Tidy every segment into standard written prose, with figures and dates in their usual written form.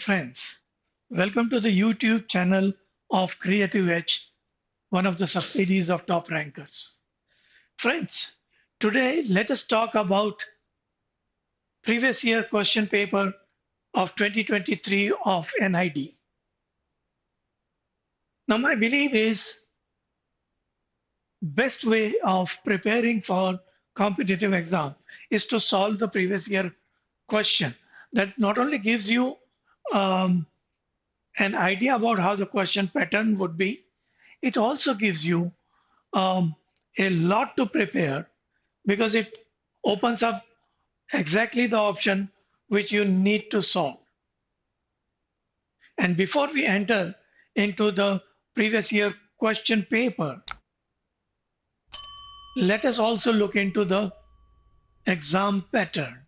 friends, welcome to the YouTube channel of Creative Edge, one of the subsidiaries of Top Rankers. Friends, today let us talk about previous year question paper of 2023 of NID. Now my belief is best way of preparing for competitive exam is to solve the previous year question. That not only gives you um, an idea about how the question pattern would be, it also gives you um, a lot to prepare because it opens up exactly the option which you need to solve. And before we enter into the previous year question paper, let us also look into the exam pattern.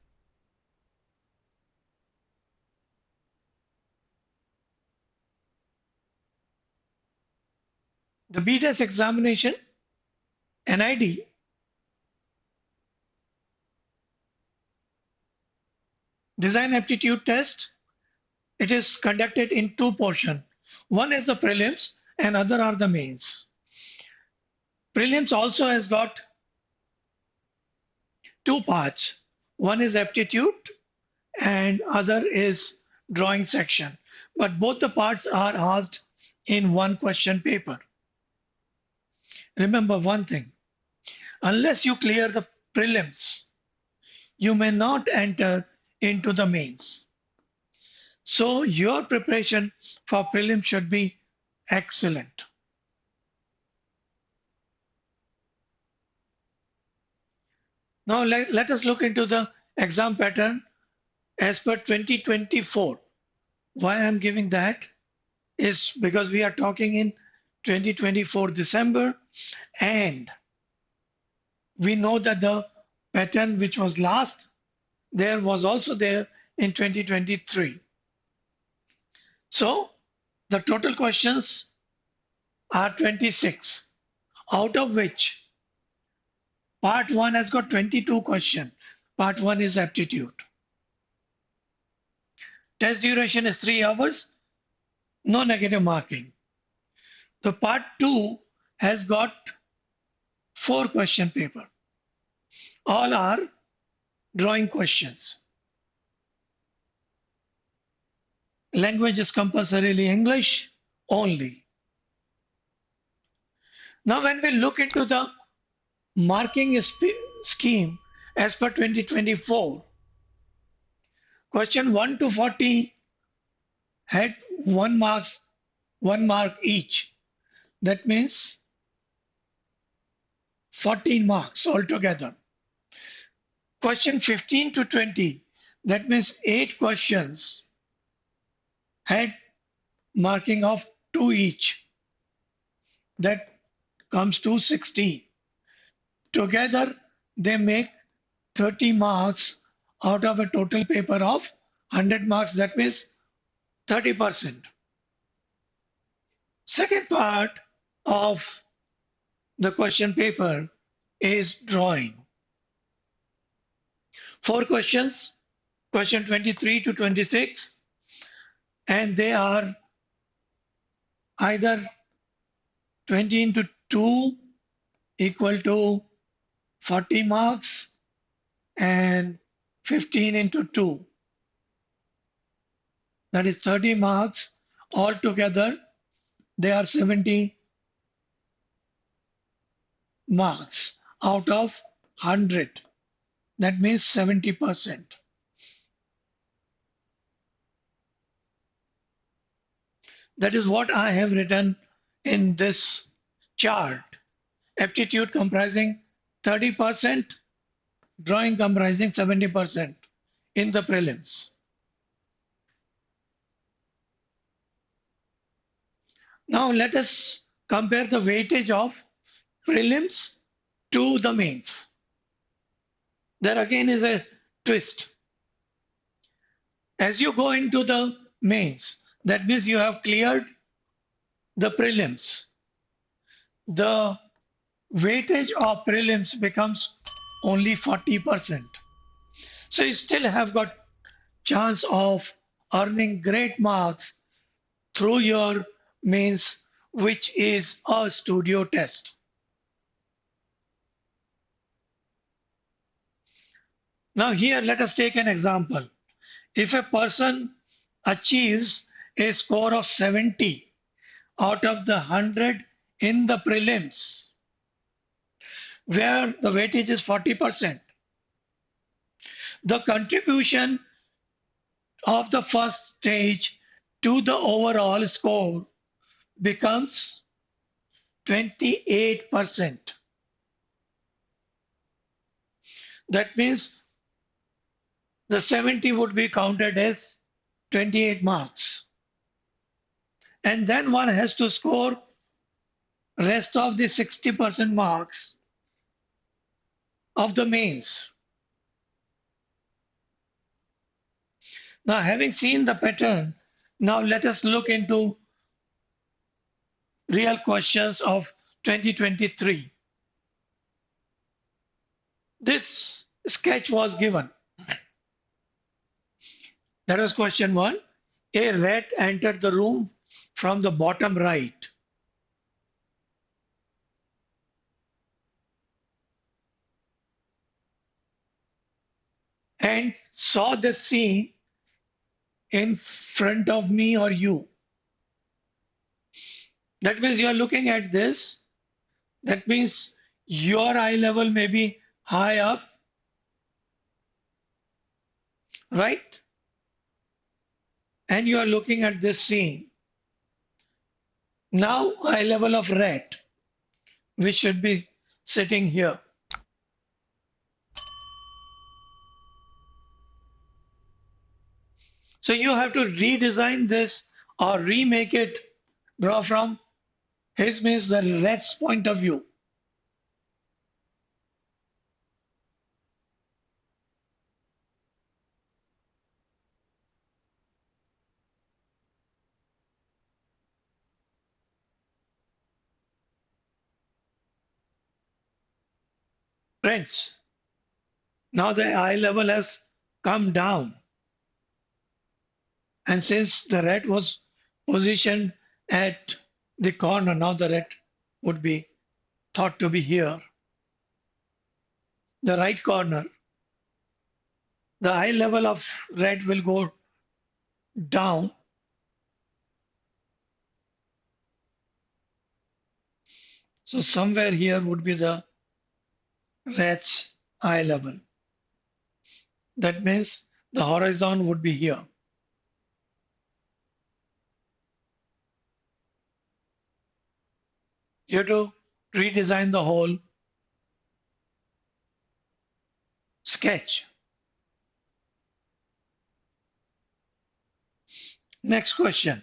The BTS examination, NID, design aptitude test, it is conducted in two portions. One is the prelims and other are the mains. Prelims also has got two parts. One is aptitude and other is drawing section. But both the parts are asked in one question paper. Remember one thing, unless you clear the prelims, you may not enter into the mains. So your preparation for prelims should be excellent. Now let us look into the exam pattern as per 2024. Why I'm giving that is because we are talking in 2024 December, and we know that the pattern which was last there was also there in 2023. So the total questions are 26, out of which part 1 has got 22 questions. Part 1 is aptitude. Test duration is 3 hours, no negative marking. The part 2 has got 4 question paper. All are drawing questions. Language is compulsorily English only. Now when we look into the marking scheme as per 2024, question 1 to 40 had 1 mark each. That means 14 marks altogether. Question 15 to 20, that means 8 questions had marking of 2 each. That comes to 16. Together they make 30 marks out of a total paper of 100 marks. That means 30%. Second part of the question paper is drawing. 4 questions, question 23 to 26, and they are either 20 into 2 equal to 40 marks and 15 into 2. That is 30 marks. Altogether, they are 70 marks out of 100. That means 70%. That is what I have written in this chart. Aptitude comprising 30%, drawing comprising 70% in the prelims. Now let us compare the weightage of prelims to the mains. There again is a twist. As you go into the mains, that means you have cleared the prelims. The weightage of prelims becomes only 40%. So you still have got chance of earning great marks through your means, which is a studio test. Now, here let us take an example. If a person achieves a score of 70 out of the 100 in the prelims, where the weightage is 40%, the contribution of the first stage to the overall score becomes 28%. That means the 70 would be counted as 28 marks. And then one has to score rest of the 60% marks of the mains. Now, having seen the pattern, now let us look into real questions of 2023. This sketch was given. That was question one. A rat entered the room from the bottom right. And saw the scene in front of me or you. That means you are looking at this. That means your eye level may be high up, right? And you are looking at this scene. Now, eye level of rat, which should be sitting here. So you have to redesign this or remake it, draw from his means the rat's point of view. Friends, now the eye level has come down. And since the rat was positioned at the corner, now the rat would be thought to be here, the right corner. The eye level of rat will go down. So somewhere here would be the rat's eye level. That means the horizon would be here. You have to redesign the whole sketch. Next question.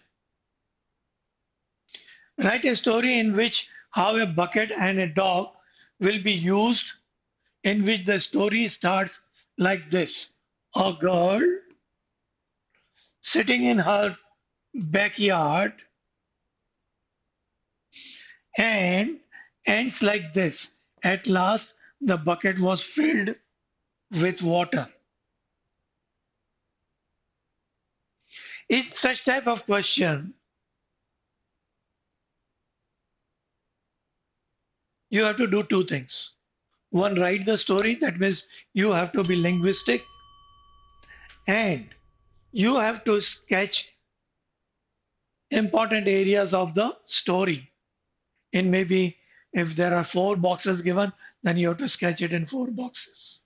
Write a story in which how a bucket and a dog will be used, in which the story starts like this. A girl sitting in her backyard and ends like this. At last, the bucket was filled with water. In such type of question, you have to do two things. One, write the story. That means you have to be linguistic and you have to sketch important areas of the story. In maybe if there are 4 boxes given, then you have to sketch it in 4 boxes.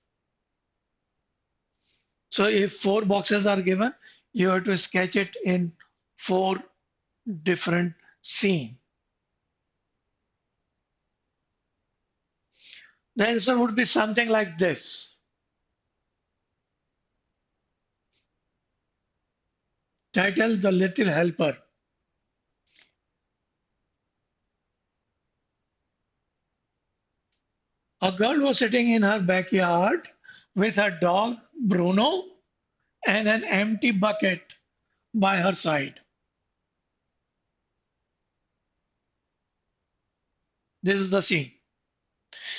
So if 4 boxes are given, you have to sketch it in 4 different scenes. The answer would be something like this. Title The Little Helper. A girl was sitting in her backyard with her dog Bruno and an empty bucket by her side. This is the scene.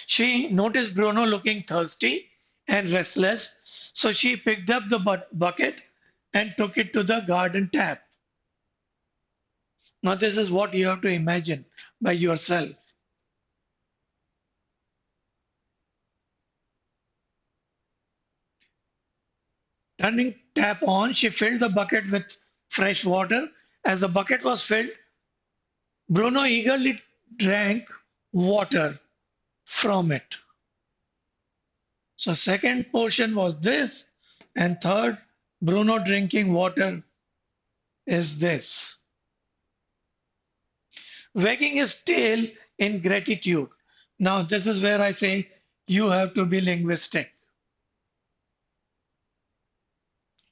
She noticed Bruno looking thirsty and restless, so she picked up the bucket and took it to the garden tap. Now, this is what you have to imagine by yourself. Turning tap on, she filled the bucket with fresh water. As the bucket was filled, Bruno eagerly drank water from it. So, second portion was this, and third, Bruno drinking water is this. Wagging his tail in gratitude. Now, this is where I say you have to be linguistic.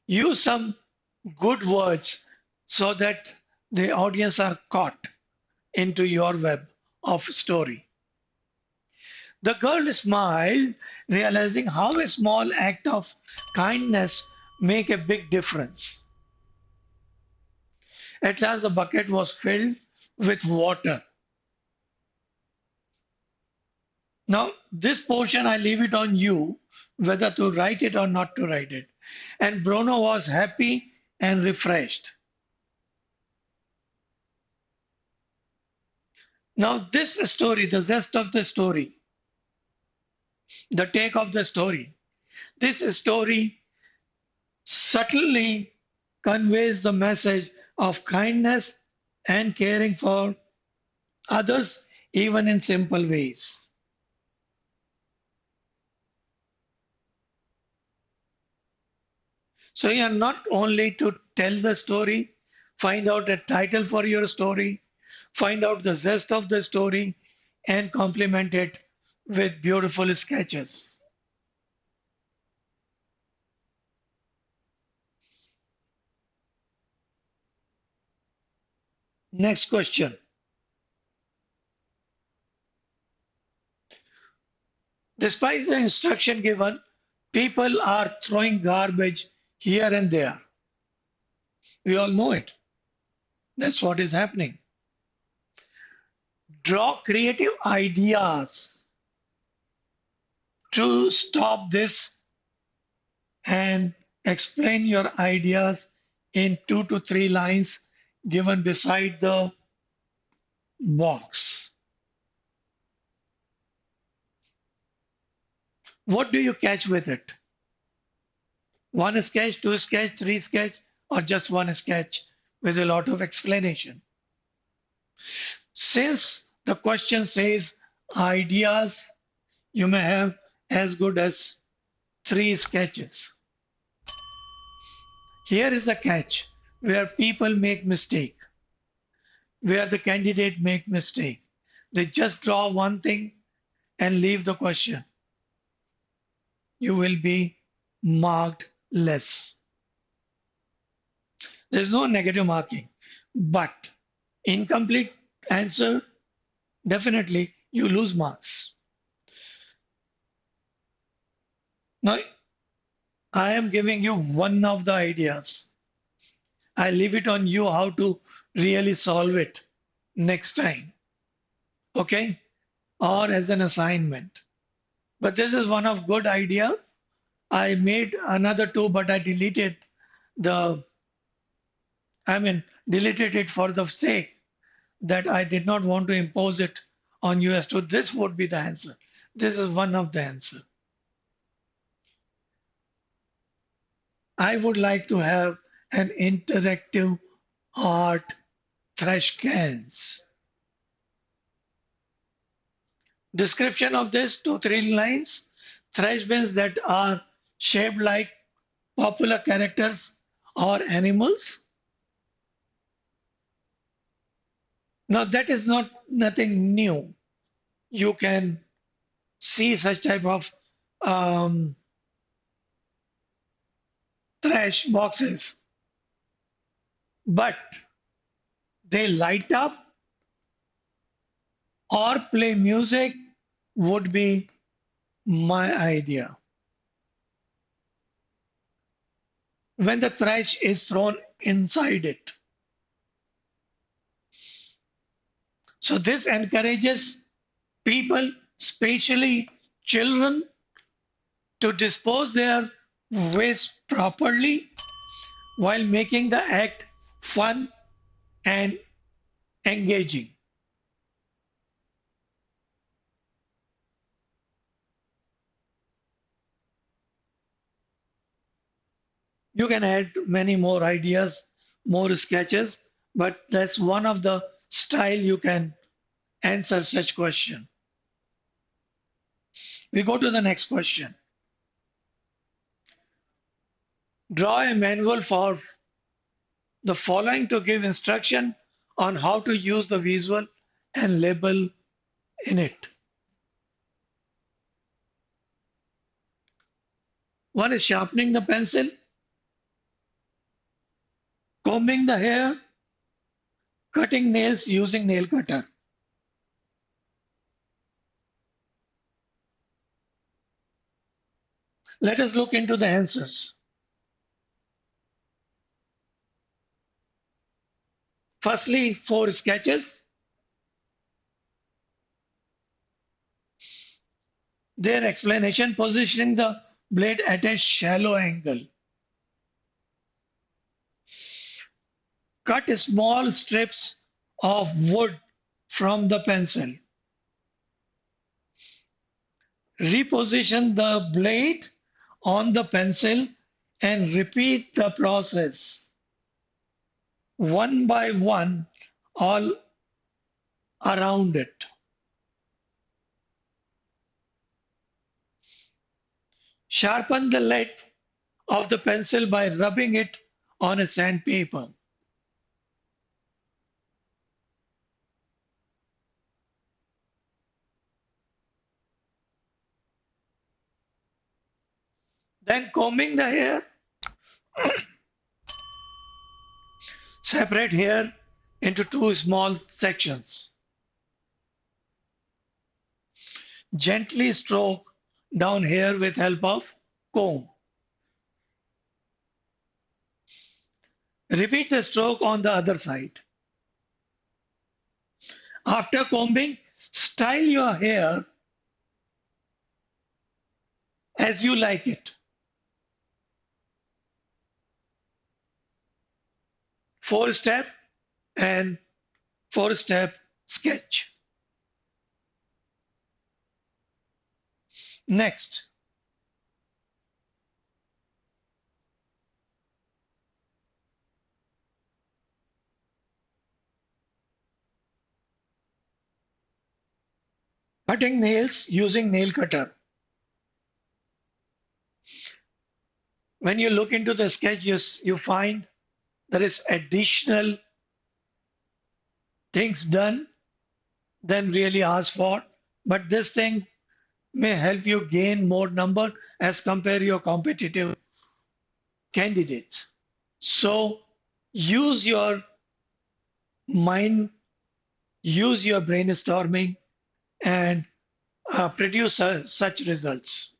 Use some good words so that the audience are caught into your web of story. The girl smiled, realizing how a small act of kindness make a big difference. At last, the bucket was filled with water. Now, this portion I leave it on you whether to write it or not to write it. And Bruno was happy and refreshed. Now, this story, the zest of the story, the take of the story, this story subtly conveys the message of kindness and caring for others, even in simple ways. So, you are not only to tell the story, find out a title for your story, find out the zest of the story, and complement it with beautiful sketches. Next question. Despite the instruction given, people are throwing garbage here and there. We all know it. That's what is happening. Draw creative ideas to stop this and explain your ideas in 2 to 3 lines given beside the box. What do you catch with it? One sketch, two sketch, three sketch, or just one sketch with a lot of explanation? Since the question says ideas, you may have as good as 3 sketches. Here is a catch where people make mistake, where the candidate make mistake. They just draw one thing and leave the question. You will be marked less. There's no negative marking, but incomplete answer, definitely you lose marks. Now, I am giving you one of the ideas. I leave it on you how to really solve it next time. Okay? Or as an assignment. But this is one of good idea. I made another two, but I deleted the, deleted it for the sake that I did not want to impose it on you as to this would be the answer. This is one of the answer. I would like to have an interactive art trash cans. Description of this 2 3 lines. Trash bins that are shaped like popular characters or animals. Now that is not nothing new. You can see such type of um, trash boxes, but they light up or play music would be my idea. When the trash is thrown inside it. So this encourages people, especially children, to dispose their waste properly while making the act fun and engaging. You can add many more ideas, more sketches, but that's one of the style you can answer such question. We go to the next question. Draw a manual for the following to give instruction on how to use the visual and label in it. One is sharpening the pencil, combing the hair, cutting nails using nail cutter. Let us look into the answers. Firstly, four sketches. Their explanation: positioning the blade at a shallow angle. Cut small strips of wood from the pencil. Reposition the blade on the pencil and repeat the process one by one all around it. Sharpen the lead of the pencil by rubbing it on a sandpaper. Then combing the hair, separate hair into two small sections. Gently stroke down hair with help of comb. Repeat the stroke on the other side. After combing, style your hair as you like it. Four step and four step sketch. Next, cutting nails using nail cutter. When you look into the sketch, you find there is additional things done than really asked for, but this thing may help you gain more number as compare your competitive candidates. So use your mind, use your brainstorming, and produce such results.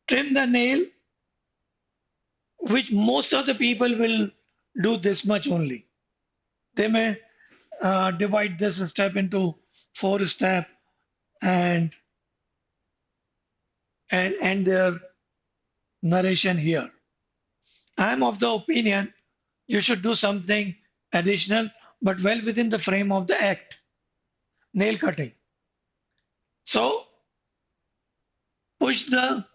Trim the nail, which most of the people will do this much only. They may divide this step into four steps and end their narration here. I am of the opinion you should do something additional, but well within the frame of the act, nail cutting. So push the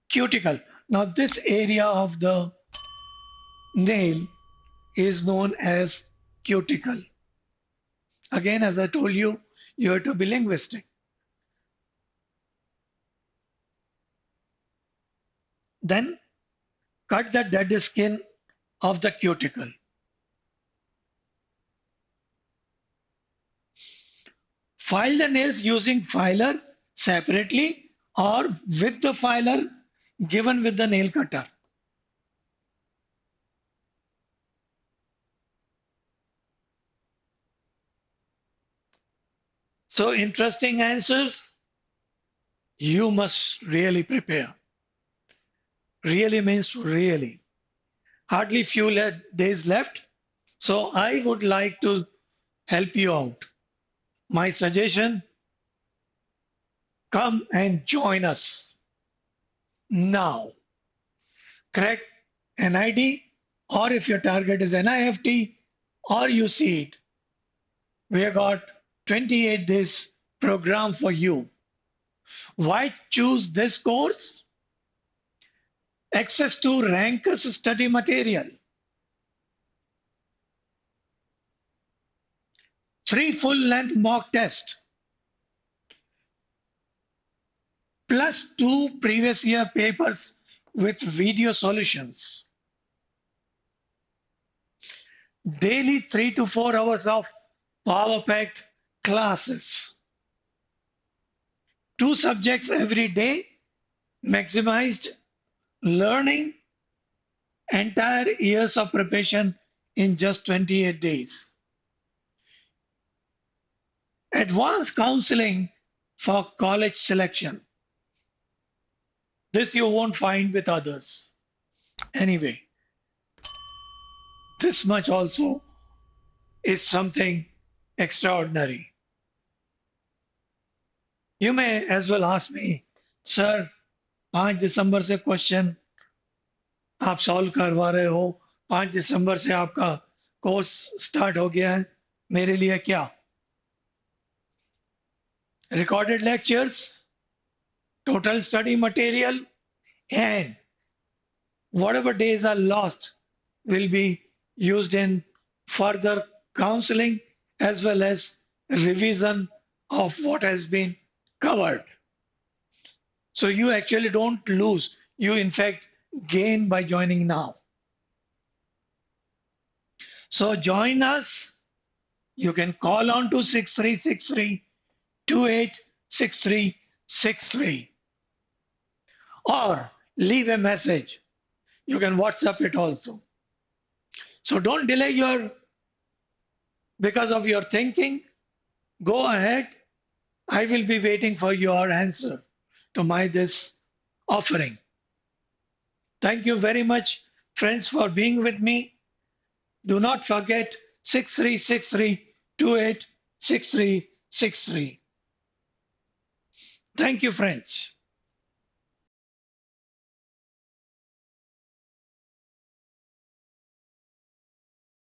cuticle. Now this area of the nail is known as cuticle. Again, as I told you, you have to be linguistic. Then cut the dead skin of the cuticle. File the nails using filer separately or with the filer given with the nail cutter. So interesting answers. You must really prepare. Really means really. Hardly few days left. So I would like to help you out. My suggestion, come and join us now. Crack NID, or if your target is NIFT or you see it, we have got 28 days program for you. Why choose this course? Access to rankers study material, 3 full-length mock tests, plus 2 previous year papers with video solutions, daily 3 to 4 hours of power-packed classes, 2 subjects every day, maximized learning, entire years of preparation in just 28 days. Advanced counseling for college selection. This you won't find with others. Anyway, this much also is something extraordinary. You may as well ask me, sir, 5 दिसंबर से question आप solve करवा रहे हो, 5 दिसंबर से आपका course start हो गया है, मेरे लिए क्या? Recorded lectures, total study material, and whatever days are lost will be used in further counseling as well as revision of what has been covered. So you actually don't lose, you in fact gain by joining now. So join us. You can call on to 6363 286363 or leave a message. You can WhatsApp it also. So don't delay your because of your thinking. Go ahead. I will be waiting for your answer to my this offering. Thank you very much, friends, for being with me. Do not forget 6363 286363. Thank you, friends.